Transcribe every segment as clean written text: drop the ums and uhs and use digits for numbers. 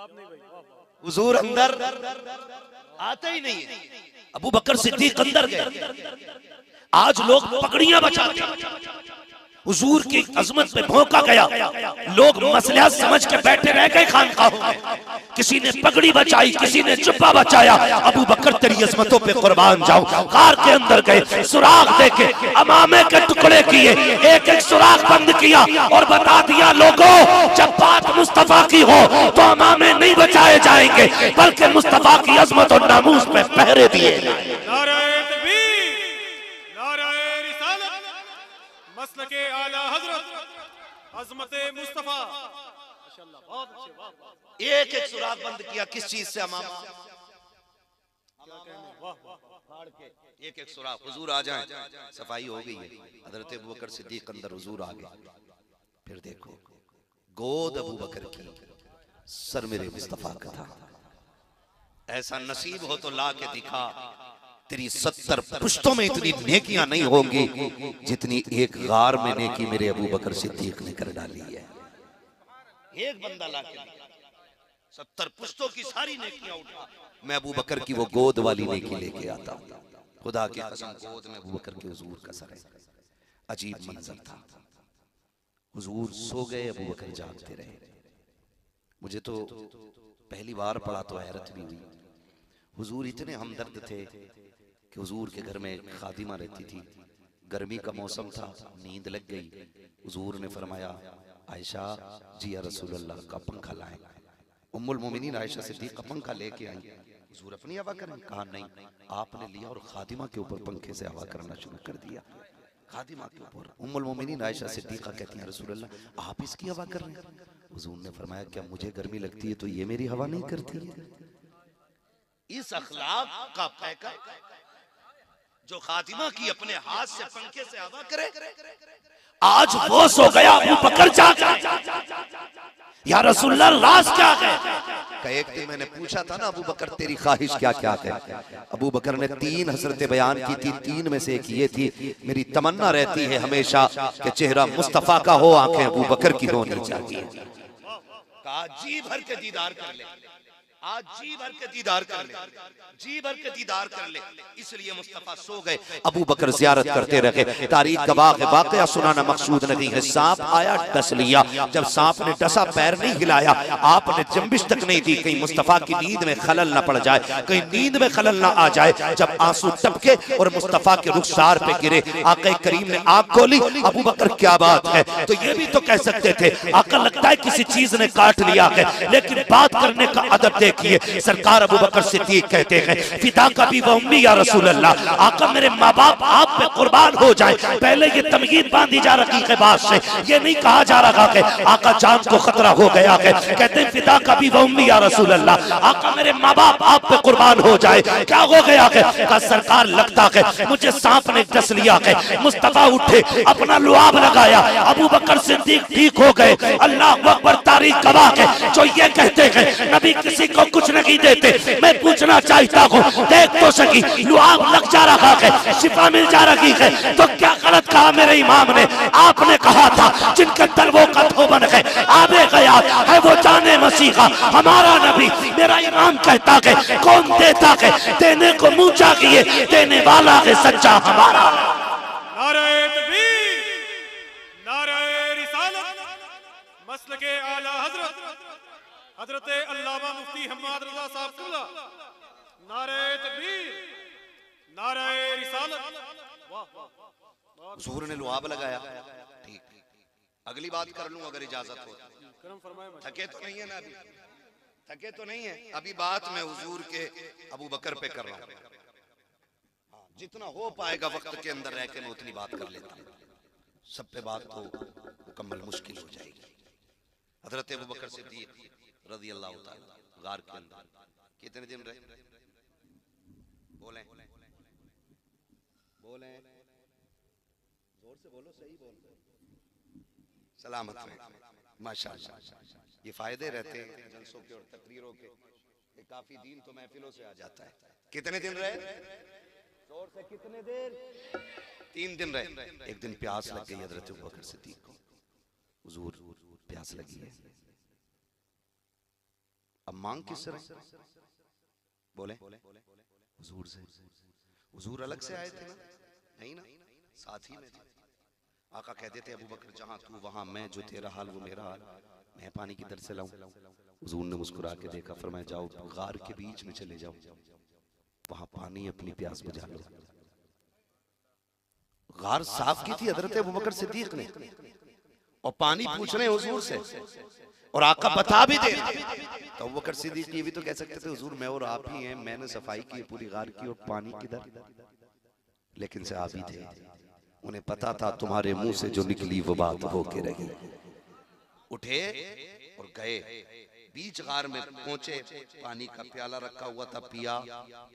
हुजूर अंदर आते ही नहीं है। अबू बकर सिद्दीक अंदर गए। आज लोग पगड़ियां बचाते हैं, हुजूर की अजमत पे भौंका गया, लोग मसला समझ के बैठे रह गए खानकाहों में। किसी ने पगड़ी बचाई, किसी ने जुब्बा बचाया। अबू बकर तेरी अजमतों पे कुर्बान जाऊं। कार के अंदर गए, सुराख देके अमामे के टुकड़े किए, एक एक सुराख बंद किया और बता दिया लोगों, जब बात मुस्तफा की हो तो अमामे नहीं बचाए जाएंगे, बल्कि मुस्तफा की अजमत और नामूस पे पहरे दिए। मसलके आला हजरत अज़मते मुस्तफा। बहुत अच्छे, वाह। एक एक सुराख बंद किया, किस चीज से? अमामा फाड़ के एक एक सुराख। हुजूर आ जाएं, सफाई हो गई है। हजरत अबू बकर सिद्दीक अंदर, हुजूर आ गए। फिर देखो, गोद अबू बकर की, सर मेरे मुस्तफा का था। ऐसा नसीब हो तो ला के दिखा, तेरी 70 पुश्तों में इतनी नेकियां नहीं होंगी जितनी एक गार में नेकी मेरे अबू बकर सिद्दीक ने कर डाली है। एक बंदा ला के 70 पुश्तों की सारी नेकियां उठा, मैं अबू बकर की वो गोद वाली नेकी लेके आता हूं। खुदा की कसम, गोद में अबू बकर के हुजूर का सर है। अजीब मंजर था। हुजूर सो गए, अबू बकर जागते रहे। मुझे तो पहली बार पढ़ा तो हैरत भी हुई। हुजूर इतने हमदर्द थे कि हुजूर के घर में खादिमा रहती थी। गर्मी का मौसम था, नींद लग गई। हुजूर ने फरमाया, आयशा जी या रसूल अल्लाह का पंखा लाएं। उम्मुल मोमिनीन आयशा सिद्दीक़ा पंखा लेके आई। हुजूर अपनी हवा करें? कहा नहीं, आपने लिया और खादिमा के ऊपर पंखे से हवा करना शुरू कर दिया। खादिमा के ऊपर। उम्मुल मोमिनीन आयशा सिद्दीक़ा कहती हैं, रसूल अल्लाह आप इसकी हवा कर रहे हैं? हुजूर ने फरमाया, क्या मुझे गर्मी लगती है तो ये मेरी हवा नहीं करती है? इस अखलाक का पैकर जो खातिमा की अपने हाथ से पंखे से हवा करे, आज वो सो गया, अबू बकर जागा। या रसूलल्लाह राज क्या है? एक दिन मैंने पूछा था ना, अबू बकर तेरी ख्वाहिश क्या क्या है? अबू बकर ने 3 हसरतें बयान की थी। 3 में से एक ये थी, मेरी तमन्ना रहती है हमेशा कि चेहरा मुस्तफा का हो, आंखें अबू बकर की होनी चाहिए। कहा जी भर के दीदार कर ले, आज जी भर के दीदार कर ले, जी भर के दीदार कर ले। इसलिए मुस्तफा सो गए, अबू बकर ज़ियारत करते रहे। तारीख गवाह है, वाक़या सुनाना मकसूद नहीं है। सांप आया, डस लिया। जब सांप ने डसा, पैर नहीं हिलाया, आपने जंबिश तक नहीं दी, कहीं मुस्तफा की नींद में खलल न पड़ जाए, कहीं नींद में खलल न आ जाए। जब आंसू टपके और मुस्तफा के रुखसार पे गिरे, आका करीम ने आंख खोली। अबू बकर क्या बात है? तो ये भी तो कह सकते थे, आका लगता है किसी चीज ने काट लिया है, लेकिन बात करने का अदब देखिए। सरकार अबू बकर सिद्दीक कहते हैं, फिदा का भी उम्मी या रसूल अल्लाह, आका मेरे माँ बाप आप पे कुर्बान हो जाए। पहले ये तमगीद बांधी जा रही है बात से, ये नहीं कहा जा रहा है आका जान को खतरा हो गया है। कहते हैं फिदा का भी उम्मी या रसूल अल्लाह, आका मेरे माँ बाप आप पे कुर्बान हो जाए। क्या हो गया है? का सरकार लगता है मुझे सांप ने डस लिया है। मुस्तफा उठे, अपना लुआब लगाया, अबू बकर सिद्दीक ठीक हो गए। अल्लाह अकबर, तारीख गवाह है। जो ये कहते हैं नबी किसी को कुछ नहीं देते, मैं पूछना चाहता हूँ, देख तो सकी लुआब लग जा रहा है, शिफा मिल जा रही है, तो क्या गलत कहा मेरे इमाम ने? आपने कहा था जिनके तलवों का धोबन है, आबे गया है वो जाने मसीहा हमारा नबी। मेरा इमाम कहता है कौन देता है, देने को मुंह चाहिए, देने वाला है सच्चा हमारा। नारे तकबीर, नारे रिसालत, मसलके आला हजरत हजरत अल्लामा मुफ्ती हम्माद रज़ा साहब कुल्ला। नारे तकबीर, नारे रिसालत। हुजूर ने लुआब लगाया। ठीक, अगली बात कर लूं अगर इजाजत हो। थके तो नहीं है ना? अभी थके तो नहीं है? अभी बात मैं हुजूर के अबू बकर पे कर रहा हूं। जितना हो पाएगा वक्त के अंदर रह के मैं उतनी बात कर लेता हूं। सब पे बात तो मुकम्मल मुश्किल हो जाएगी। हजरत अबू बकर सिद्दीक रज़ी अल्लाह ताला गार के अंदर कितने दिन रहे? बोले बोले, जोर से बोलो, सही बोलो। सलामत रहे, माशाअल्लाह। ये फायदे रहते हैं जलसों के और तकरीरों के, काफी दिन तो महफिलों से आ जाता है। कितने दिन रहे? जोर से, कितने देर? 3 दिन रहे। एक दिन प्यास लग गई हजरत अबू बकर सिद्दीक को। हुजूर प्यास लगी है, अब मांग किससे रहे? बोले हुजूर से। हुजूर अलग से आए थे ना? नहीं ना, साथ ही में थे। आका कहते थे अबू बकर जहां तू वहां मैं, जो तेरा हाल वो मेरा हाल, मैं पानी किधर से लाऊं? हुजूर ने मुस्कुरा के देखा, फरमाया जाओ गार के बीच में चले जाओ, वहां पानी अपनी प्यास बुझा लो। गार साफ की थी हजरत अबू बकर सिद्दीक ने, और पानी पूछ रहे हुजूर से, और आका बता भी दे। तो अबू बकर सिद्दीक ये भी तो कह सकते थे हुजूर मैं और आप ही हैं, मैंने सफाई की पूरी गार की और पानी किधर? लेकिन से आप ही थे, उन्हें पता था तुम्हारे मुंह से जो निकली वो बात होके रही। उठे और गए, बीच गार में पहुंचे, पानी का प्याला रखा हुआ था, पिया,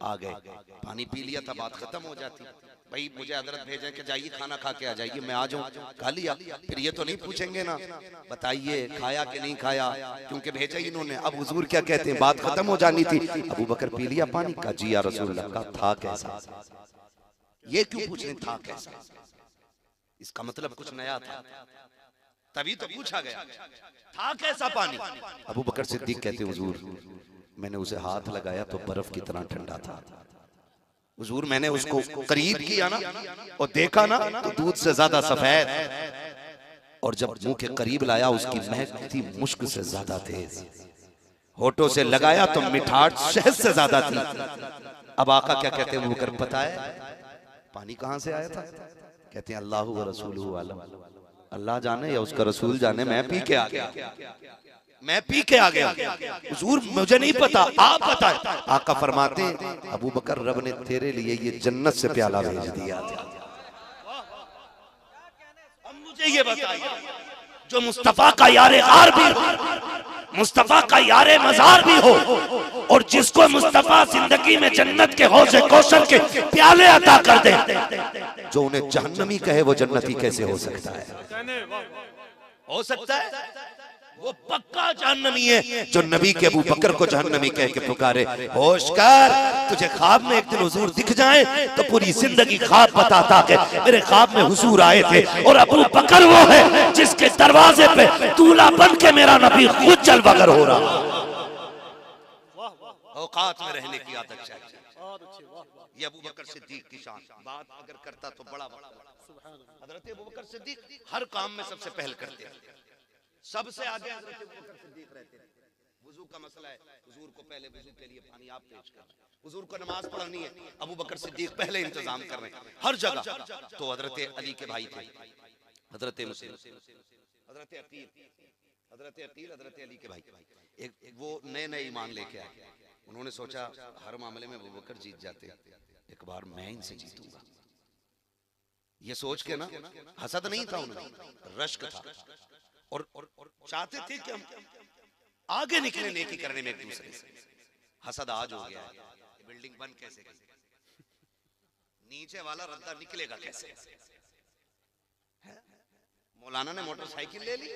आ गए, पानी पी लिया था, बात खत्म हो जाती। भाई मुझे हजरत भेजे कि जाइए खाना खा के आ जाइए, मैं आ जाऊं, खा लिया, फिर ये तो नहीं पूछेंगे ना बताइए खाया कि नहीं खाया, क्योंकि भेजा ही इन्होंने। अब हुजूर क्या कहते हैं, बात खत्म हो जानी थी। अबू बकर पी लिया पानी का, जी या रसूल अल्लाह का, था कैसा? ये क्यों पूछ रहे था कैसा? इसका मतलब कुछ नया था, तभी तो पूछा गया था कैसा पानी। अबू बकर सिद्दीक कहते हुजूर मैंने उसे हाथ लगाया तो बर्फ की तरह ठंडा था। हुजूर मैंने उसको करीब किया ना और देखा ना तो दूध से ज्यादा सफेद, और जब मुंह के करीब लाया उसकी महक थी मुश्क से ज्यादा तेज, होठों से लगाया तो मिठास शहद से ज्यादा थी। अब आका क्या कहते हैं अबू बकर, पता है पानी कहां से आया था? कहते हैं अल्लाह व रसूलुहु आलम, अल्लाह जाने या उसका रसूल जाने, मैं पी के आ गया, मैं पी के आ गया। हुजूर मुझे नहीं पता, आप बताएं। आका फरमाते अबू बकर रब ने तेरे लिए ये जन्नत से प्याला भेज दिया था। अब मुझे ये बताइए, जो मुस्तफा का यारे गार भी हो, मुस्तफा का यारे मजार भी हो, और जिसको मुस्तफा जिंदगी में जन्नत के हौज़े कौसर के प्याले अता कर दे, जो उन्हें जहन्नमी कहे वो जन्नती कैसे हो सकता है? हो सकता है? वो पक्का जहन्नमी है जो नबी के अबू बकर को जहन्नमी कह के पुकारे। होश कर, तुझे ख्वाब में एक दिन हुजूर दिख जाए तो पूरी जिंदगी ख्वाब बताता कि मेरे ख्वाब में हुजूर आए थे, और अबू बकर वो है जिसके दरवाजे पे दूल्हा बन के मेरा नबी खुद चल बगर हो रहा। औकात में रहने की आदत चाहिए। ये अबू बकर सिद्दीक की शान, बात अगर करता तो बड़ा हजरत अबू बकर सिद्दीक हर काम में सबसे पहल करते हैं, सबसे आगे हजरत अबू बकर सिद्दीक रहते हैं। वुजू का मसला है, हुजूर को पहले वुजू के लिए पानी आप पेश कर, हुजूर को नमाज पढ़नी है, अबू बकर सिद्दीक पहले इंतजाम कर रहे हैं हर जगह। तो हजरत अली के भाई थे, हजरत मुस्लिम, हजरत अकील, हजरत अकील हजरत अली के भाई, एक वो नए नए ईमान लेके आए। उन्होंने सोचा हर मामले में अबू बकर जीत जाते, एक बार मैं इनसे जीतूंगा। ये सोच के ना, हसद नहीं था उनमें, रश्क था, और चाहते थे कि हम आगे निकले नेकी करने में एक दूसरे से। हसद आज हो गया है, बिल्डिंग बन कैसे गई, नीचे वाला रद्दा निकलेगा कैसे? मौलाना ने मोटरसाइकिल ले ली,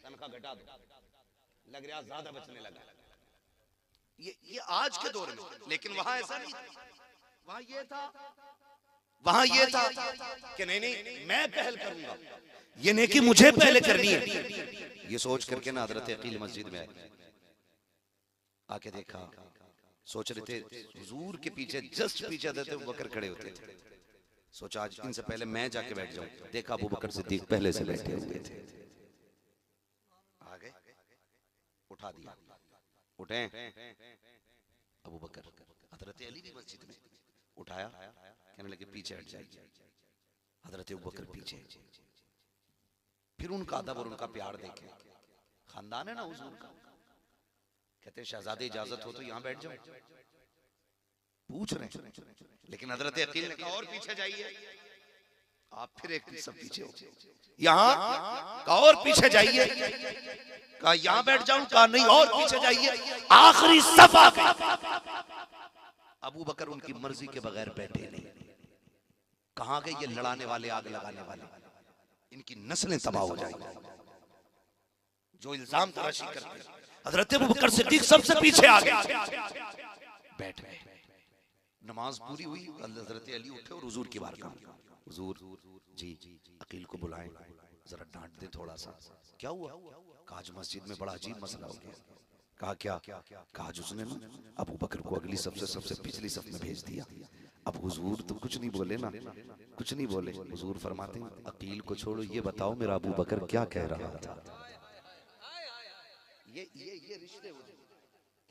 तनख्वाह घटा दो, लग रहा ज्यादा बचने लगा। ये आज के दौर में, लेकिन वहां ऐसा नहीं था। वहां ये था कि नहीं मैं पहल करूंगा, ये नेकी मुझे पहले करनी है। ये सोच करके ना हजरत अकील मस्जिद में आए, आके देखा, सोच रहे थे हुजूर के पीछे, जस्ट पीछे हजरत अबू बकर खड़े होते थे। सोचा आज इनसे पहले मैं जाके बैठ जाऊं। देखा अबू बकर सिद्दीक पहले से बैठे हुए थे, आ गए, उठा दिया, उठे अबू बकर, हजरत अली भी मस्जिद में, उठाया, कहने लगे पीछे हट जाइए। हजरत अबू बकर पीछे, फिर उनका अदब और उनका प्यार देखे, खानदान है ना हुजूर का। कहते शहजादे इजाजत हो तो यहां बैठ जाओ, पूछ रहे हैं, लेकिन हजरत अकील ने कहा और पीछे जाइए। आप फिर एक सब पीछे हो, यहां कहा और पीछे जाइए, कहा यहां बैठ जाऊं, कहा नहीं और पीछे जाइए, आखिरी सफा पे। अबू बकर उनकी मर्जी के बगैर बैठे नहीं। कहां गए ये लड़ाने वाले, आग लगाने वाले, इनकी नस्लें तबाह हो जाएंगी जो इल्जाम तराशी करते हैं। हजरत अबू बकर सिद्दीक सबसे पीछे आ गए, बैठ गए। नमाज पूरी हुई, हजरत अली उठे और हुजूर की बारगाह में, हुजूर जी अकील को बुलाएं, जरा डांट दे थोड़ा सा। क्या हुआ? आज मस्जिद में बड़ा अजीब मसला हो गया। कहा क्या? कहा उसने ना अबू बकर को अगली सबसे सबसे पिछली सफ में भेज दिया। अब हुजूर तो कुछ नहीं बोले ना, कुछ नहीं बोले। हुजूर फरमाते हैं अकील को छोड़ो, ये बताओ मेरा अबू बकर क्या कह रहा था। ये रिश्ते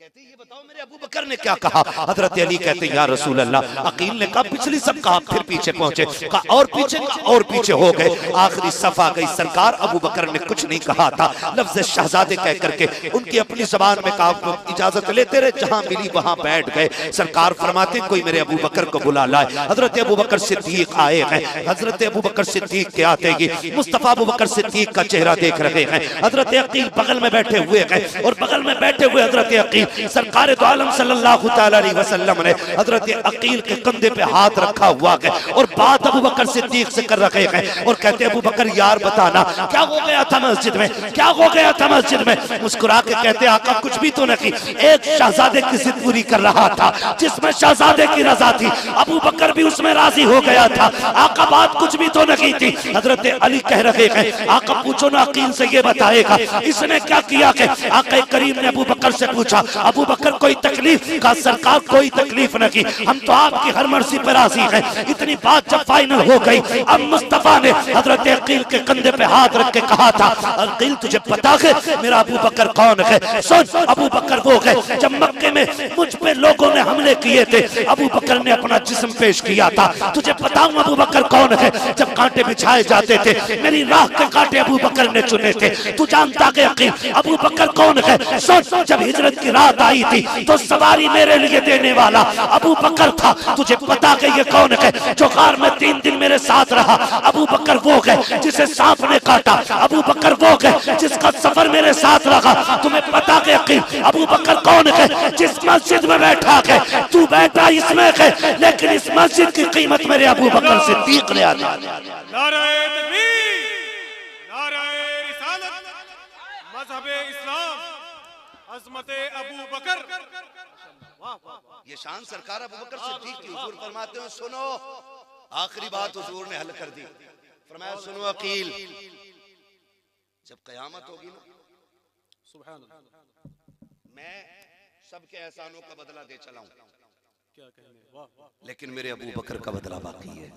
कहते ये बताओ मेरे अबू बकर ने क्या कहा। हजरत अली कहते या रसूल अल्लाह, अकील ने कहा पिछली सब कहा, फिर पीछे पहुंचे, कहा और पीछे और पीछे हो गए, आखिरी सफा गई। सरकार अबू बकर ने कुछ नहीं कहा था, लफ्ज शहजादे कह करके उनकी अपनी जबान में कहा, इजाजत लेते रहे, जहां मिली वहां बैठ गए। सरकार फरमाते कोई मेरे अबू बकर को बुला लाए। हजरत अबू बकर सिद्दीक आए हैं। हजरत अबू बकर सिद्दीक के आते ही मुस्तफा अबू बकर सिद्दीक का चेहरा देख रहे हैं। हजरत अकील बगल में बैठे हुए हैं और बगल में बैठे हुए हजरत अकील, सरकार दो आलम सल्लल्लाहु तआला अलैहि वसल्लम ने हजरत अकील के कंधे पे हाथ रखा हुआ है और बात अबू बकर सिद्दीक से कर रखे हैं और कहते अबू बकर यार बताना क्या हो गया था मस्जिद में, क्या हो गया था मस्जिद में। मुस्कुरा के कहते आका कुछ भी तो नहीं, एक शहजादे की जिद पूरी कर रहा था जिसमें शहजादे की रजा थी, अबू बकर भी उसमें राजी हो गया था। आका बात कुछ भी तो नहीं थी। हजरत अली कह रहे हैं आका पूछो ना अकील से, ये बताएगा इसने क्या किया है। आका करीम ने अबू बकर से पूछा अबू बकर कोई तकलीफ का? सरकार कोई तकलीफ नहीं, हम तो आपकी हर मर्जी पर राजी हैं। इतनी बात जब फाइनल हो गई, अब मुस्तफा ने हजरत अकील के कंधे पे हाथ रख के कहा था अकील तुझे पता है मेरा अबू बकर कौन है? सोच अबू बकर वो है जब मक्के में मुझ पे लोगों ने हमले किए थे, अबू बकर ने अपना जिस्म पेश किया था। तुझे बताऊं अबू बकर कौन है? जब कांटे बिछाए जाते थे मेरी राह के कांटे अबू बकर ने चुने थे। तू जानता है अकील अबू बकर कौन है? सोच जब हिजरत की रात आई थी तो सवारी मेरे लिए देने वाला अबू बकर था। तुझे पता है ये कौन है? जो गार में 3 दिन मेरे साथ रहा, अबू बकर वो है जिसे सांप ने काटा, अबू बकर वो है जिसका सफर मेरे साथ रहा। तुम्हें पता है यकीन अबू बकर कौन है? जिस मस्जिद में बैठा है तू बैठा इसमें है, लेकिन इस मस्जिद की कीमत मेरे अबू बकर सिद्दीक ने अदा की। नारे तकबीर, नारे रिसालत, मज़हबे इस्लाम, अज़मते अबू बकर। ये शान सरकार अबू बकर सिद्दीक की। हुजूर फरमाते हैं सुनो, आखिरी बात हुजूर ने हल कर दी। फरमाया सुनो अकील, जब कयामत होगी ना सुभान अल्लाह, मैं सबके एहसानों का बदला दे चलाऊं, क्या कहने, वाह वाह। लेकिन मेरे अबू बकर का बदला बाकी है।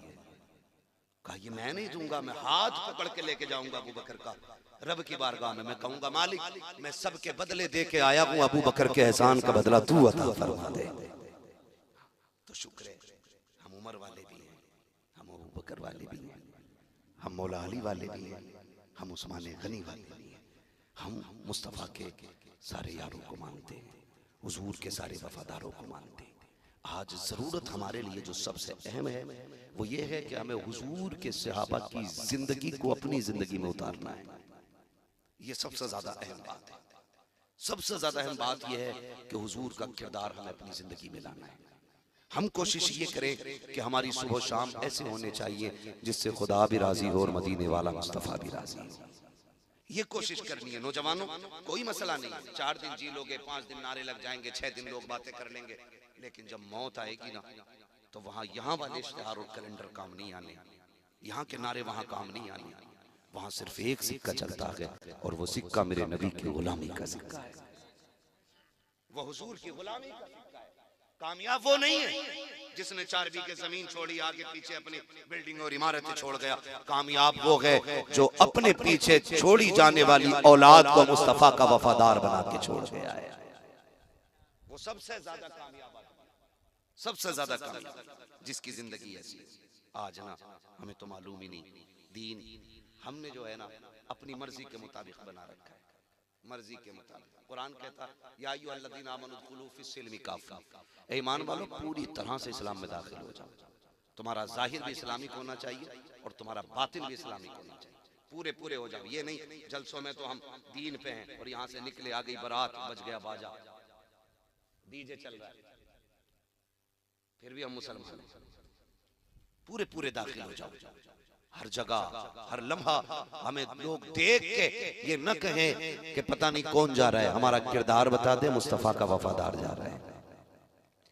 कहा ये मैं नहीं दूंगा, मैं हाथ पकड़ के लेके जाऊंगा अबू बकर का रब की बारगाह में। मैं कहूंगा मालिक मैं सबके बदले दे के आया हूं, अबू बकर के एहसान का बदला तू अता फरमा दे। तो शुक्र है हम उमर वाले भी हैं, हम अबू बकर वाले भी हैं, हम मौला अली वाले भी हैं, हम उस्मान गनी वाले भी हैं, हम मुस्तफ़ा के सारे यारों को मानते हैं, हुजूर के सारे वफादारों को मानते हैं। आज जरूरत हमारे लिए जो सबसे अहम है वो ये है कि हमें हुजूर के सहाबा की जिंदगी को अपनी जिंदगी में उतारना है। ये सबसे ज्यादा अहम बात है। सबसे ज्यादा अहम बात यह है कि हुजूर का किरदार हमें अपनी जिंदगी में लाना है। हम कोशिश ये करें कि हमारी सुबह शाम ऐसे होने चाहिए जिससे खुदा भी राजी हो और मदीने वाला मुस्तफा भी राजी हो। ये कोशिश करनी है नौजवानों। कोई मसला नहीं है, 4 दिन जी लोगे, 5 दिन नारे लग जाएंगे, 6 दिन लोग बातें कर लेंगे, लेकिन जब मौत आएगी ना तो वहां यहाँ वाले इश्तिहार और कैलेंडर काम नहीं आने, यहाँ के नारे वहां काम नहीं आने। वहां सिर्फ एक सिक्का चलता है और वो सिक्का मेरे नबी की गुलामी का सिक्का है, वो हुजूर की गुलामी का सिक्का है। कामयाब वो नहीं है जिसने 4 बीघे जमीन छोड़ी, आगे पीछे अपनी बिल्डिंग और इमारतें छोड़ गया। कामयाब वो है जो अपने पीछे छोड़ी जाने वाली औलाद को मुस्तफा का वफादार बना के छोड़ गया है। वो सबसे ज्यादा कामयाब, सबसे ज्यादा कामयाब जिसकी जिंदगी ऐसी है। आज ना हमें तो मालूम ही नहीं, दीन हमने जो है ना अपनी मर्जी के मुताबिक बना रखा है, मर्जी के मुताबिक। कुरान कहता या अय्युहल्लज़ीना आमनू उदखुलू फिस्सिल्मि काफ़ा, ए ईमान वालों पूरी तरह से इस्लाम में दाखिल हो जाओ। तुम्हारा जाहिर भी इस्लामिक होना चाहिए और तुम्हारा बातिन भी इस्लामिक होना चाहिए, पूरे पूरे हो जाओ। ये नहीं जलसों में तो हम दीन पे हैं और यहाँ से निकले आ गई बारात, बज गया बाजा, डीजे चल रहा है, फिर भी हम मुसलमान हैं। पूरे पूरे दाखिल हो जाओ। हर जगह हर लम्हा हमें लोग देख के ये न कहें कि पता नहीं कौन जा रहा है, हमारा किरदार बता दे मुस्तफा का वफादार जा रहा है।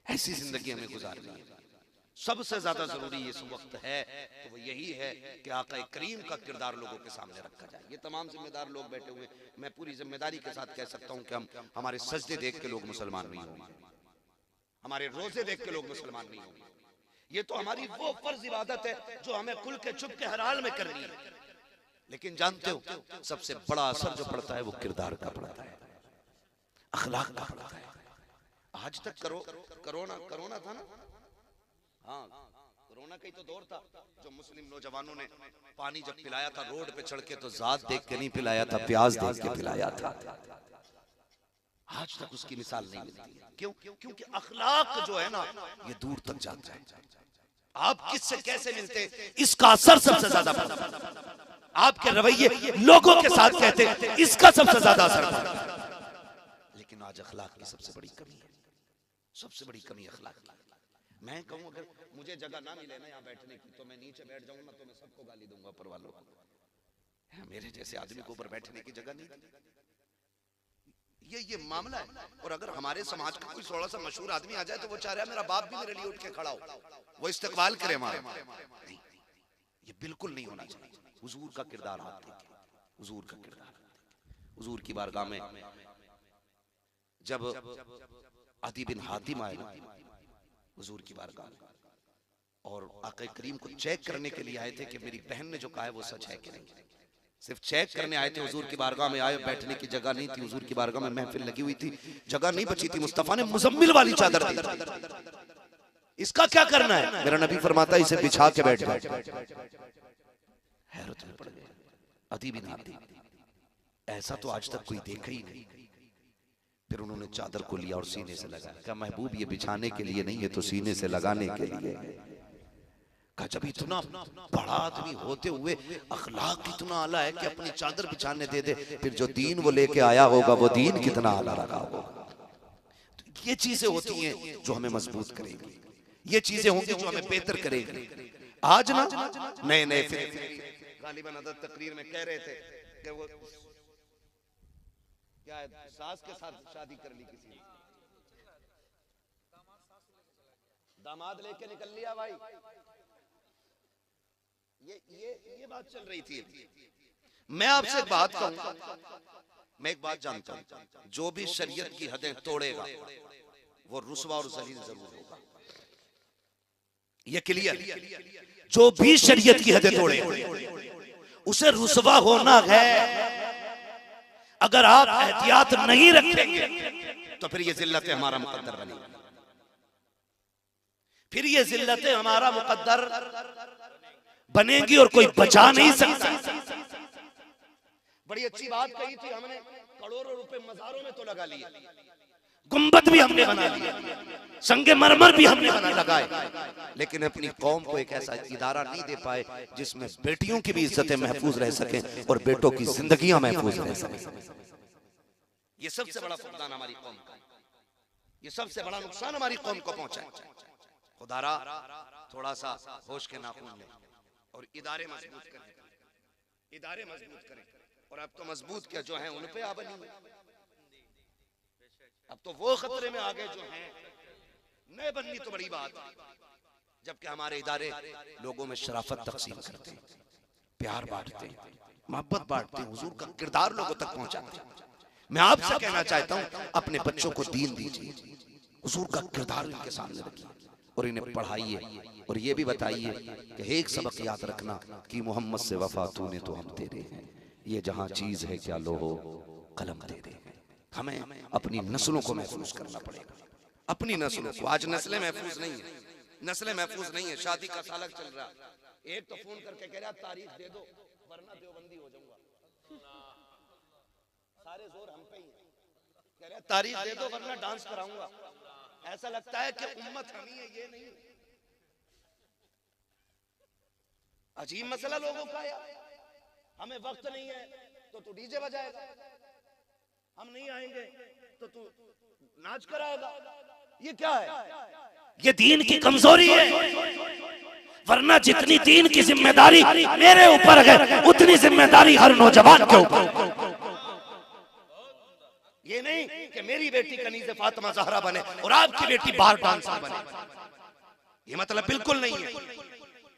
ऐसी जिंदगी हमें गुजारनी है। सबसे ज्यादा जरूरी इस वक्त है तो वो यही है कि आका करीम का किरदार लोगों के सामने रखा जाए। ये तमाम जिम्मेदार लोग बैठे हुए, मैं पूरी जिम्मेदारी के साथ कह सकता हूं कि हम हमारे सजदे देख के लोग मुसलमान नहीं होंगे, हमारे रोजे देख के लोग मुसलमान नहीं होंगे। ये तो हमारी वो फर्ज इबादत है जो हमें खुल के छुप के हर हाल में करनी है। लेकिन जानते हो सबसे बड़ा असर जो पड़ता है वो किरदार का पड़ता है, अखलाक का पड़ता है। आज तक कोरोना था ना, हाँ कोरोना का ही तो दौर था जो मुस्लिम नौजवानों ने पानी जब पिलाया था रोड पे चढ़ के तो जात देख के नहीं पिलाया था, प्याज देख के पिलाया था। आज तक उसकी मिसाल नहीं मिलती। क्यों? क्योंकि अखलाक जो है ना ये दूर तक जाता है। आप किससे कैसे मिलते इसका असर सबसे ज्यादा पड़ता है। आपके रवैये लोगों के साथ कहते हैं इसका सबसे ज्यादा असर पड़ता है। लेकिन आज अखलाक की सबसे बड़ी कमी है, सबसे बड़ी कमी अखलाक की। मैं कहूं अगर मुझे जगह ना मिले ना यहाँ बैठने की तो मैं नीचे बैठ जाऊंगा तो मैं सबको गाली दूंगा ऊपर वालों को। मेरे जैसे आदमी को ऊपर बैठने की जगह नहीं, ये मामला है। और अगर हमारे समाज का कोई थोड़ा सा मशहूर आदमी आ जाए तो वो चाह रहा है मेरा बाप भी मेरे लिए उठ के खड़ा हो, वो इस्तकबाल करे हमारा। नहीं, ये बिल्कुल नहीं होना चाहिए। हुजूर का किरदार आप देखिए, हुजूर का किरदार। हुजूर की बारगाह में जब अदी बिन हातिम आए हुजूर की बारगाह में और आका करीम को चेक करने के लिए आए थे कि मेरी बहन ने जो कहा है वो सच है कि नहीं। सिर्फ चेक करने आए थे, हुजूर की बारगाह में आए, बैठने की जगह नहीं थी। हुजूर की बारगाह में महफिल लगी हुई थी, जगह नहीं बची थी। मुस्तफा ने मुजम्मिल वाली चादर दी, इसका क्या करना है? मेरा नबी फरमाता है इसे बिछा के बैठ जाए। हैरत में पड़ गए अदी बिन हातिम, ऐसा तो आज तक कोई देखा ही नहीं। फिर उन्होंने चादर को लिया और सीने से लगाया। कहा महबूब ये बिछाने के लिए नहीं है तो सीने से लगाने के लिए। कहा जब इतना बड़ा आदमी होते हुए अखलाक इतना आला है कि अपनी चादर बिछाने दे दे, फिर जो दीन वो लेके आया होगा वो दीन कितना आला रखा होगा। तो ये चीजें होती हैं जो हमें मजबूत करेंगी, ये चीजें होंगी जो हमें बेहतर करेंगी। आज ना नए नए गालिबन अदद तकरीर में कह रहे थे कि वो क्या है, सास के साथ शादी कर ली किसी ने, दामाद लेके निकल लिया भाई। ये बात चल रही थी। मैं आपसे एक बात कहूं, मैं एक बात जानता हूं, जो भी शरीयत की हदें तोड़ेगा वो रुसवा और जलील जरूर होगा। ये क्लियर? जो भी शरीयत की हदें तोड़ेगा उसे रुसवा होना है। अगर आप एहतियात नहीं रखेंगे तो फिर ये जिल्लतें हमारा मुकद्दर बनेगी, फिर ये जिल्लतें हमारा मुकद्दर बनेगी और कोई बचा नहीं सकता। बड़ी अच्छी बात कही थी हमने, करोड़ों रुपए मज़ारों में तो लगा लिए, गुंबद भी हमने बना लिए, संगे मरमर भी हमने बना लगाए, लेकिन अपनी कौम को एक ऐसा इदारा नहीं दे पाए जिसमें बेटियों की भी इज्जतें महफूज रह सकें और बेटों की जिंदगियां महफूज रह सकें। ये सबसे बड़ा फुकदान हमारी कौम का, ये सबसे बड़ा नुकसान हमारी कौम को पहुंचा है। खुदारा थोड़ा सा होश के नाखून लें और इदारे मजबूत करें, इदारे मजबूत करें। और अब तो मजबूत क्या जो हैं उन पे आ बनी, अब तो वो खतरे में आ गए जो हैं, नए बननी तो बड़ी बात। जबकि हमारे इदारे लोगों में शराफत तकसीम करते हैं, प्यार बांटते हैं, मोहब्बत बांटते हैं, हुजूर का किरदार लोगों तक पहुंचाते हैं। मैं आपसे कहना चाहता हूं अपने बच्चों को दीन दीजिए, हुजूर का किरदार इनके सामने रखिए और इन्हें पढ़ाइए। और ये भी बताइए कि एक सबक याद रखना कि मोहम्मद से वफा तूने तो हम तेरे हैं, ये जहां चीज है क्या लोहो कलम तेरे हैं। हमें अपनी नस्लों को महफूज करना पड़ेगा, अपनी नस्लों को। आज नस्लें महफूज नहीं है, नस्लें महफूज नहीं है। शादी का सालक चल रहा, एक तो फोन करके कह रहा तारीख दे दो वरना देवबंदी हो जाऊंगा। सारे जोर हम पे ही है, कह रहा तारीख दे दो वरना डांस कराऊंगा। ऐसा लगता है कि उम्मत हम ही है, ये नहीं। अजीब मसला लोगों का यार। हमें वक्त नहीं है तो तू डीजे बजाएगा, हम नहीं आएंगे तो तू नाच कराएगा। ये क्या है? ये दीन की कमजोरी है। वरना जितनी दीन की जिम्मेदारी मेरे ऊपर है उतनी जिम्मेदारी हर नौजवान के ऊपर। ये नहीं कि मेरी बेटी कनीज़े फातिमा ज़हरा बने और आपकी बेटी बार डांसर बने। ये मतलब बिल्कुल नहीं है।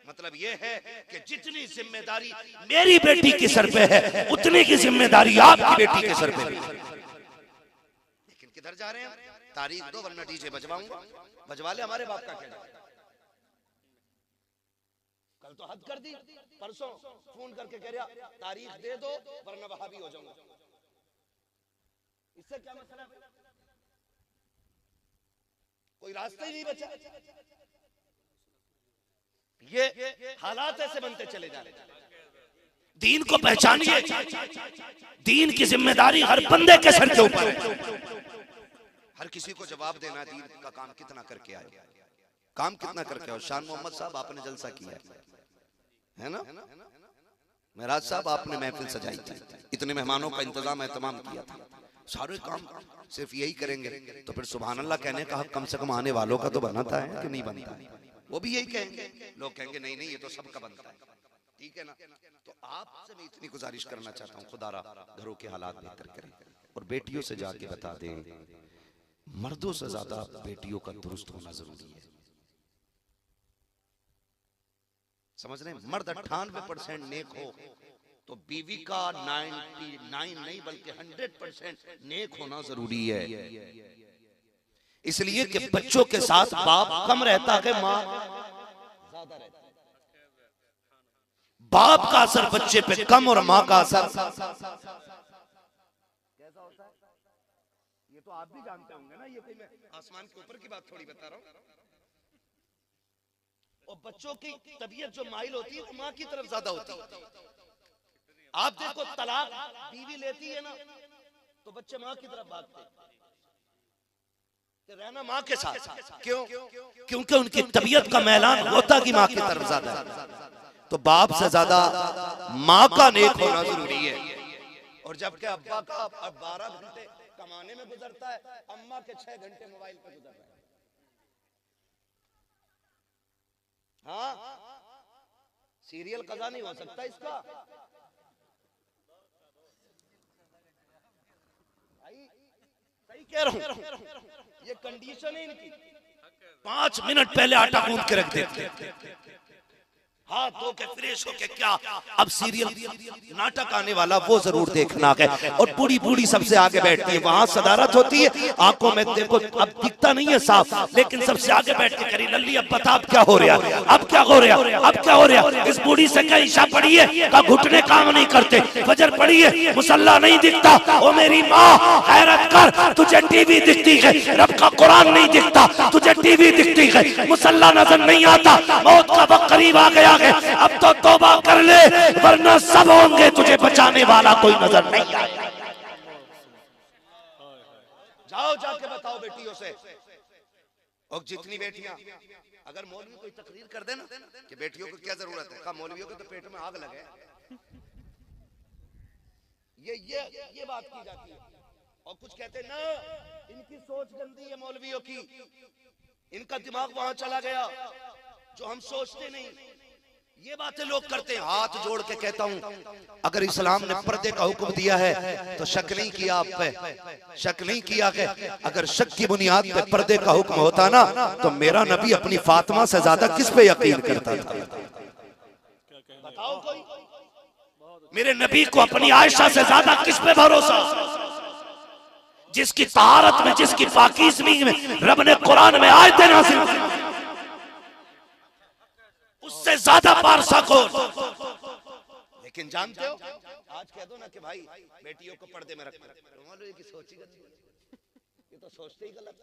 मतलब ये है कि जितनी जिम्मेदारी मेरी बेटी के सर पे है उतनी की जिम्मेदारी आपकी बेटी के सर पे है। लेकिन किधर जा रहे हैं? तारीख दो वरना डीजे बजवाऊंगा। बजवा ले, हमारे बाप का क्या है? कल तो हद कर दी, परसों फोन करके कह रहा तारीख दे दो वरना वहां भी हो जाऊंगा। इससे क्या मसला है? कोई रास्ता ही नहीं बचा। ये हालात ऐसे बनते चले जा रहे हैं। दीन को पहचानिए, दीन की जिम्मेदारी हर बंदे के सर के ऊपर है। हर किसी को जवाब देना दीन का काम कितना करके आए, काम कितना करके आओ। शान मोहम्मद साहब आपने जलसा किया है ना? महराज साहब आपने महफिल सजाई थी, इतने मेहमानों का इंतजाम एहतमाम किया था। सारे काम सिर्फ यही करेंगे तो फिर सुभान अल्लाह कहने का हक कम से कम आने वालों का तो बनता है कि नहीं बनता है? वो भी यही कहेंगे। लोग कहेंगे नहीं नहीं ये तो सबका बनता है, ठीक है ना? तो आपसे मैं इतनी गुजारिश करना चाहता हूँ, खुदारा घरों के हालात बेहतर करें और बेटियों से जाके बता दें मर्दों से ज्यादा बेटियों का दुरुस्त होना जरूरी है। समझ रहे हैं? मर्द 98% नेक हो तो बीवी का 99 नहीं बल्कि 100% नेक होना जरूरी है। इसलिए कि बच्चों के साथ बाप कम रहता है, मां ज्यादा रहता है। बाप का असर बच्चे पे कम और मां का असर कैसा होता है ये तो आप भी जानते होंगे ना। ये कोई मैं आसमान के ऊपर की बात थोड़ी बता रहा हूं। और बच्चों की तबीयत जो माइल होती है वो मां की तरफ ज्यादा होती है। आप देखो तलाक बीवी लेती है ना तो बच्चे मां की तरफ भागते, रहना मां के साथ। क्यों? क्योंकि उनकी तबीयत का मैलान होता कि मां की तरफ ज्यादा है। तो बाप से ज्यादा मां का नेक होना जरूरी है। और जबकि अब्बा का 12 घंटे कमाने में गुजरता है, अम्मा के 6 घंटे मोबाइल पे गुजर रहे हैं। हाँ, सीरियल कज़ा नहीं हो सकता इसका। सही कह रहा हूं, ये कंडीशन है इनकी। 5 मिनट पहले आटा गूंद के रख देते, हाथ धो के फ्रेश होके क्या अब सीरियल नाटक आने वाला वो जरूर देखना है। और बूढ़ी बूढ़ी सबसे आगे बैठती है, वहां सदारत होती है, आंखों में देखो अब दिखता नहीं है साफ, लेकिन सबसे आगे बैठ के करी लल्ली अब बता अब क्या हो रहा है, अब क्या हो रहा है, अब क्या हो रहा है। इस बूढ़ी से क्या ईशा पड़ी है का घुटने काम नहीं करते, फजर पड़ी है मुसल्ला नहीं दिखता। ओ मेरी माँ हैरत कर, तुझे टीवी दिखती है, रब का कुरान नहीं दिखता, तुझे टीवी दिखती है, मुसल्ला नजर नहीं आता। मौत का वक्त करीब आ गया, अब तो तौबा कर ले वरना सब होंगे तुझे बचाने वाला कोई नजर नहीं आएगा। जाओ जाके बताओ बेटियों से। और जितनी बेटियां अगर मौलवी कोई तकरीर कर देना कि बेटियों को क्या जरूरत है, कहा मौलवियों के तो पेट में आग लगे। ये बात की जाती है। और कुछ कहते ना इनकी सोच गंदी है मौलवियों की, इनका दिमाग वहां चला गया जो हम सोचते नहीं। ये बातें लोग करते हैं। हाथ जोड़ के कहता हूं अगर इस्लाम ने पर्दे का हुक्म दिया है तो शक नहीं किया आप पे, शक नहीं किया है। अगर शक की बुनियाद पे पर्दे का हुक्म होता ना तो मेरा नबी अपनी फातिमा से ज्यादा किस पे यकीन करता था? बताओ कोई। मेरे नबी को अपनी आयशा से ज्यादा किस पे भरोसा? जिसकी तहारत में, जिसकी पाकीज़गी में रब ने कुरान में आयतें नाज़िल की, उससे ज्यादा पारसा को। लेकिन जानते हो आज कह दो ना कि भाई बेटियों को पर्दे में रखना, मौलवी की सोच ही गलत, ये तो सोचते ही गलत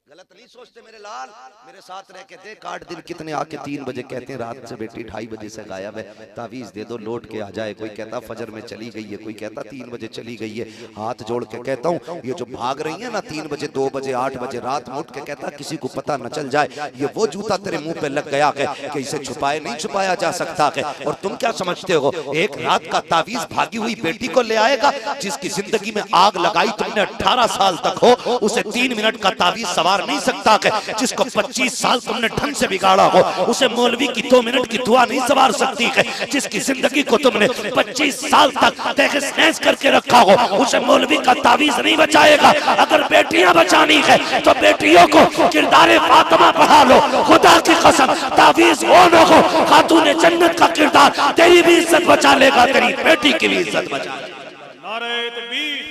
नहीं सोचते। मेरे लाल मेरे साथ रह के देख 8 दिन कितने आके 3 बजे कहते हैं रात से बेटी 2:30 बजे से गायब है, तावीज दे दो लौट के आ जाए। कोई कहता फजर में चली गई है, कोई कहता 3 बजे चली गई है। हाथ जोड़ के कहता हूँ ये जो भाग रही है ना 3 बजे 2 बजे 8 बजे रात में उठ के कहता किसी को पता न चल जाए, ये वो जूता तेरे मुंह पे लग गया है कि इसे छुपाए नहीं छुपाया जा सकता है। और तुम क्या समझते हो एक रात का तावीज भागी हुई बेटी को ले आएगा? जिसकी जिंदगी में आग लगाई तुमने 18 साल तक हो, उसे 3 मिनट का तावीज सवार संवार नहीं सकता कि जिसको 25 साल तुमने ढंग से बिगाड़ा हो उसे मौलवी की 2 मिनट की दुआ नहीं संवार सकती है। जिसकी जिंदगी को तुमने 25 साल तक तहस-नहस करके रखा हो उसे मौलवी का तावीज नहीं बचाएगा। अगर बेटियां बचानी है तो बेटियों को किरदारे फातिमा पढ़ा लो। खुदा की कसम तावीज हो न हो, खातून जन्नत का किरदार तेरी भी इज्जत बचा लेगा, तेरी बेटी की भी इज्जत बचा लेगा। नारे तकबीर,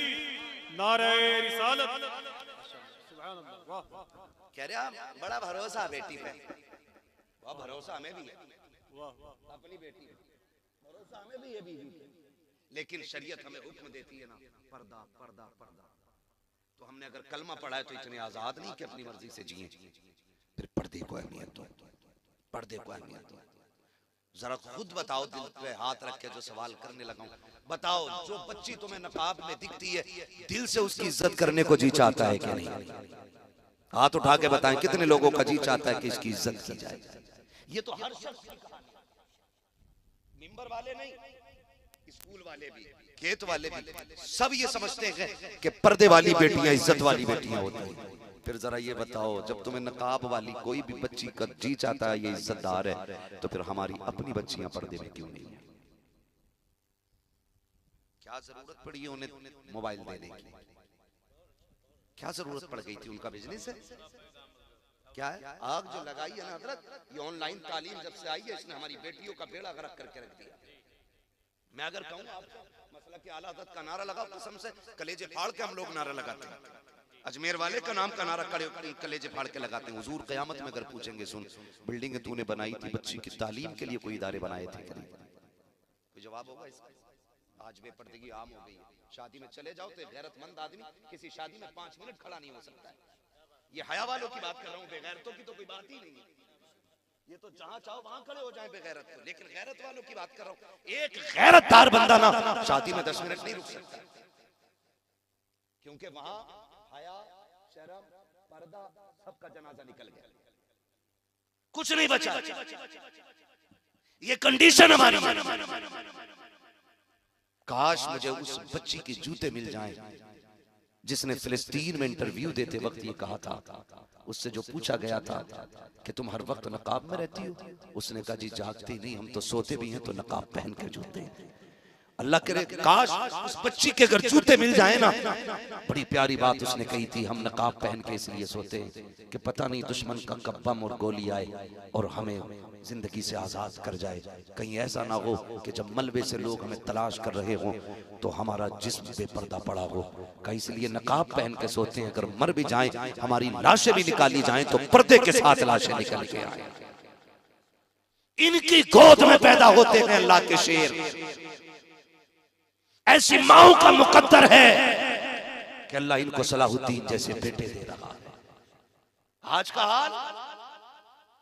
नारे रिसालत, सुभान अल्लाह, वाह वाह कह रहे आप बड़ा भरोसा बेटी पे, वाह भरोसा हमें भी है, वाह वाह, अपनी बेटी पे भरोसा हमें भी है बीवी पे। लेकिन शरीयत हमें हुक्म देती है ना, पर्दा पर्दा पर्दा। तो हमने अगर कलमा पढ़ा है तो इतने आजाद नहीं कि अपनी मर्जी से जिए। फिर पर्दे को अहमियत दो, पर्दे को अहमियत दो। जरा खुद बताओ, दिल पे हाथ रख के जो सवाल करने लगा हूं, बताओ जो बच्ची तुम्हें नकाब में दिखती है दिल से उसकी इज्जत करने को जी चाहता है कि नहीं? हाथ उठा के बताएं कितने लोगों का जी चाहता है कि इसकी इज्जत की जाए। ये तो हर शख्स की कहानी, मिंबर वाले नहीं, स्कूल वाले भी, खेत वाले भी, सब ये समझते हैं कि पर्दे वाली बेटियां इज्जत वाली बेटियां होती हैं। फिर जरा ये बताओ, जब तुम्हें नकाब वाली कोई भी बच्ची का जी चाहता है ये इज्जतदार है, तो फिर हमारी अपनी बच्चियां पर्दे में क्यों नहीं है? क्या जरूरत पड़ी है उन्हें मोबाइल देने की? क्या जरूरत पड़ गई थी? उनका बिजनेस है क्या है? आग जो लगाई है ना हजरत, ये ऑनलाइन तालीम जब से आई है इसने हमारी बेटियों का बेड़ा गर्क करके रख दिया। मैं अगर कहूँ आपको मसला के आला हज़रत का नारा लगाओ, कसम से कलेजे फाड़ के हम लोग नारा लगाते हैं। अजमेर वाले का नाम का नारा कलेजे फाड़ के लगाते हैं। हुजूर क़यामत में अगर पूछेंगे, सुन बिल्डिंग तूने बनाई थी बच्ची की तालीम के लिए, कोई इदारे बनाए थे क्या? कोई जवाब होगा इसका? आज बेपर्दगी आम हो गई है। शादी में चले जाओ तो गैरतमंद आदमी किसी शादी में 5 मिनट खड़ा नहीं हो सकता है। ये हया वालों की बात कर रहा हूँ, बेगैरतों की तो कोई बात ही नहीं है। ये तो जहां चाहो वहां खड़े हो जाए बेगैरत को, लेकिन गैरत वालों की बात कर रहा हूँ। एक गैरतदार बंदा ना शादी में 10 मिनट नहीं रुक सकता, क्योंकि वहां हया, शर्म, पर्दा सबका जनाजा निकल गया, कुछ नहीं बचा। ये कंडीशन हमारी। काश मुझे उस बच्ची के जूते मिल जाएं जिसने फिलिस्तीन में इंटरव्यू देते वक्त ये कहा था। उससे जो पूछा गया था कि तुम हर वक्त नकाब में रहती हो, उसने कहा जी जागते नहीं, हम तो सोते भी हैं तो नकाब पहन के जूते। अल्लाह करे काश उस बच्ची के अगर जूते मिल जाए ना। बड़ी प्यारी बात उसने कही थी, हम नकाब पहन के इसलिए सोते कि पता नहीं दुश्मन का कब बम और गोली आए और हमें जिंदगी से आजाद कर जाए। कहीं ऐसा ना हो कि जब मलबे से लोग हमें तलाश कर रहे हों तो हमारा जिस्म बेपर्दा पड़ा हो। कहीं इसलिए नकाब पहन के सोते हैं, अगर मर भी जाएं, हमारी लाशें भी निकाली जाएं तो पर्दे के साथ लाशें निकल के आए। इनकी गोद में पैदा होते हैं अल्लाह के शेर। ऐसी माओ का मुकद्दर है कि अल्लाह इनको सलाहुद्दीन जैसे बेटे दे रहा है। आज का हाल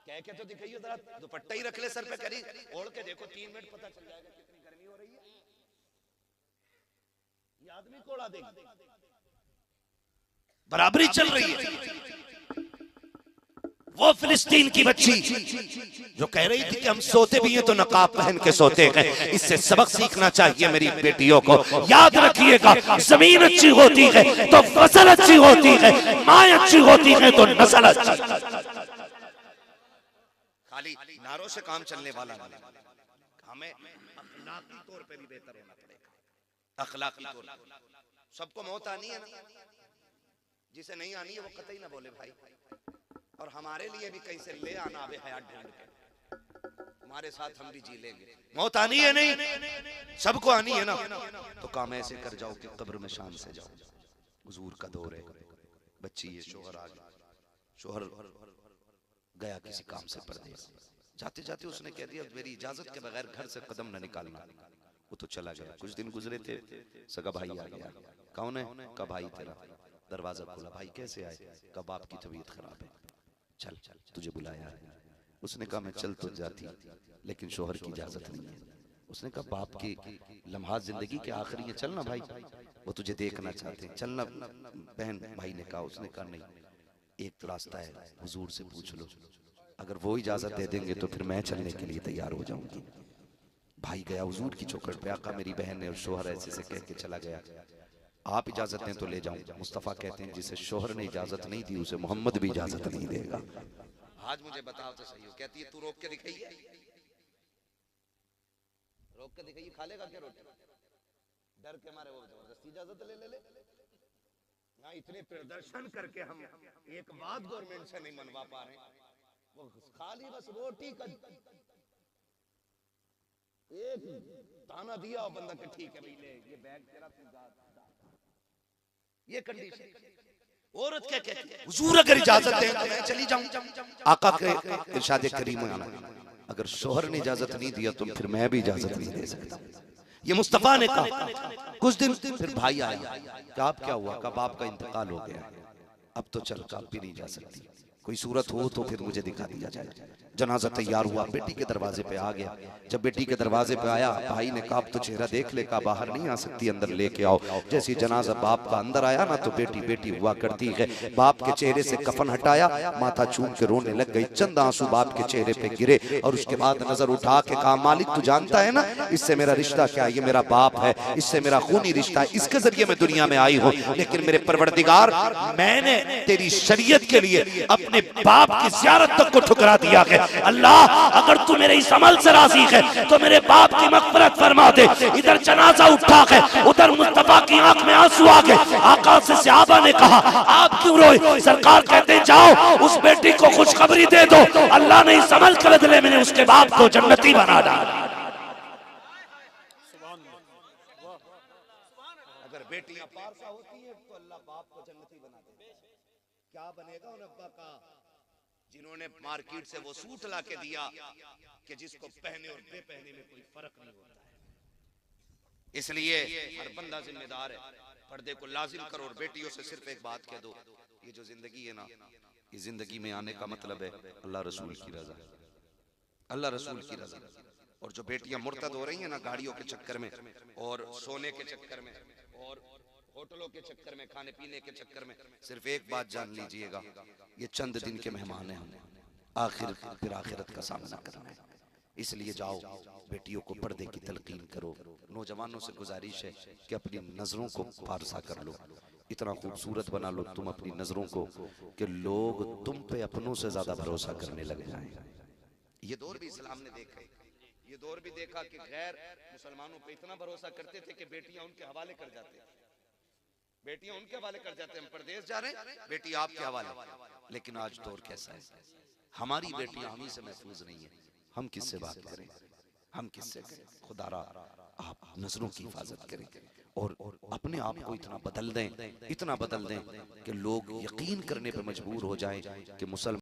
कह के तो दिखाइए, जरा दुपट्टा ही रख ले सर पे, करी ओढ़ के देखो 3 मिनट पता चल जाएगा कितनी गर्मी हो रही है। ये आदमी को उड़ा देगा। बराबरी चल रही है। वो फिलिस्तीन की बच्ची जो कह रही थी कि हम सोते भी हैं तो नकाब पहन के सोते हैं, इससे सबक सीखना चाहिए मेरी बेटियों को। याद रखिएगा, जमीन अच्छी होती है तो फसल अच्छी होती है, माँ अच्छी होती है तो नस्ल अच्छी। खाली नारों से काम चलने वाला नहीं, हमें अखलाकी तौर पे भी बेहतर होना पड़ेगा। अखलाकी तौर पे सबको मौत आनी है ना, जिसे नहीं आनी है वो कतई ना बोले भाई। और हमारे लिए भी कहीं से ले आना अबे हयात ढूंढ के, हमारे साथ हम भी जी लेंगे। मौत आनी है नहीं, सबको आनी है ना, तो काम ऐसे कर जाओ कि कब्र में शान से जाओ। हुजूर का दौर है, बच्ची ये शोहर आ गया, शोहर गया किसी काम से परदेस, जाते जाते उसने कह दिया मेरी इजाजत के बगैर घर से कदम न निकालना। वो तो चला गया। कुछ दिन गुजरे थे, सगा भाई आ गया। कौन है? का भाई तेरा। दरवाजा खोला, भाई कैसे आए? का बाप की तबीयत खराब है, चल तुझे बुलाया है। उसने कहा मैं चल तो जाती लेकिन शोहर की इजाजत नहीं है। उसने कहा बाप की लम्हात जिंदगी के आखिरी है, चलना भाई, वो तुझे देखना चाहते हैं, चलना बहन। भाई ने कहा, उसने कहा नहीं, एक रास्ता है, हुजूर से पूछ लो, अगर वो इजाजत दे देंगे तो फिर मैं चलने के लिए तैयार हो जाऊंगी। भाई गया हुजूर की चौखट पे, आका मेरी बहन है, और शोहर ऐसे से कह के चला गया। आप इजाजत दें तो ले जाऊं। मुस्तफ़ा कहते हैं जिसे शोहर ने इजाजत नहीं दी उसे मोहम्मद भी इजाजत नहीं देगा। आज मुझे बताओ तो सही हो। कहती है तू रोक के दिखाइए, रोक के दिखाइए, खा लेगा क्या रोटी? डर के मारे वो जबरदस्ती इजाजत ले ना। इतने प्रदर्शन करके हम एक बात गवर्नमेंट से नहीं मनवा पा रहे, वो खाली बस रोटी का एक ताना दिया और बंदा के ठीक है भाई ले ये बैग तेरा, ये कंडीशन। औरत क्या कहती है, हुजूर अगर इजाजत दें तो मैं चली जाऊं। आका के इरशाद करीम में आना, अगर शोहर ने इजाजत नहीं दिया तो फिर मैं भी इजाजत नहीं दे सकता। ये मुस्तफा ने कहा। कुछ दिन फिर भाई आया, कहा क्या हुआ? कहा बाप का इंतकाल हो गया, अब तो चल का भी नहीं जा सकती, कोई सूरत हो तो फिर मुझे दिखा दिया जाए। जनाजा तैयार हुआ, बेटी के दरवाजे पे आ गया। जब बेटी के दरवाजे पे आया, भाई ने कहा तो चेहरा देख ले, कहा बाहर नहीं आ सकती, अंदर लेके आओ। जैसे जनाजा बाप का अंदर आया ना तो बेटी बेटी हुआ करती है। बाप के चेहरे से कफन हटाया, माथा चूम के रोने लग गई। चंद आंसू बाप के चेहरे पे गिरे और उसके बाद नजर उठा के कहा मालिक तू जानता है ना इससे मेरा रिश्ता क्या है? ये मेरा बाप है, इससे मेरा खूनी रिश्ता है, इसके जरिए मैं दुनिया में आई हूँ। लेकिन मेरे परवरदिगार मैंने तेरी शरीयत के लिए अपने बाप की ज़ियारत तक को ठुकरा दिया है। अल्लाह अगर तू मेरे इस अमल से राजी है तो मेरे बाप की मग़फ़िरत फरमा दे। इधर जनाजा उठा है, उधर मुस्तफा की आंख में आंसू आ गए। आका से सहाबा ने कहा आप क्यों रोए? सरकार कहते जाओ उस बेटी को खुशखबरी दे दो, अल्लाह ने इस अमल के बदले में उसके बाप को जन्नती बना डाला। अगर बेटियां पारसा होती है तो अल्लाह बाप को जन्नती बना दे। क्या बनेगा उन अब्बा का जिन्होंने मार्केट से वो सूट ला के दिया कि जिसको पहने और बेपहने में कोई फर्क नहीं होता है। इसलिए हर बंदा जिम्मेदार है, पर्दे को लाजिम करो। और बेटियों से सिर्फ एक बात कह दो, ये जो जिंदगी है ना, ये जिंदगी में आने का मतलब है अल्लाह रसूल की रजा, अल्लाह रसूल की रजा। और जो बेटियां मुर्तद हो रही हैं ना गाड़ियों के चक्कर में और सोने के चक्कर में और होटलों के चक्कर में, खाने पीने के चक्कर में, सिर्फ एक बात जान लीजिएगा, ये चंद दिन के मेहमान हैं, आखिर फिर आखिरत का सामना करना है। इसलिए जाओ बेटियों को पर्दे की तलकीन करो। नौजवानों से गुजारिश है कि अपनी नजरों को पारसा कर लो, इतना खूबसूरत बना लो तुम अपनी नजरों को कि लोग तुम पे अपनों से ज्यादा भरोसा करने लग जाएं। ये दौर भी इस्लाम ने देखा, ये दौर भी देखा कि गैर मुसलमानों पे इतना भरोसा करते थे कि बेटियां उनके हवाले कर जाते, बेटियां उनके हवाले कर जाते। हम परदेश जा रहे हैं, बेटी आपके हवाले। लेकिन आज दौर कैसा है, हमारी बेटियां हम ही से महफूज नहीं है, हम किससे बात करें, हम किससे करें? खुदारा आप नजरों की हिफाजत करें और अपने आप को इतना बदल दें, इतना बदल दें कि लोग यकीन करने पर मजबूर हो जाएं कि मुसलमान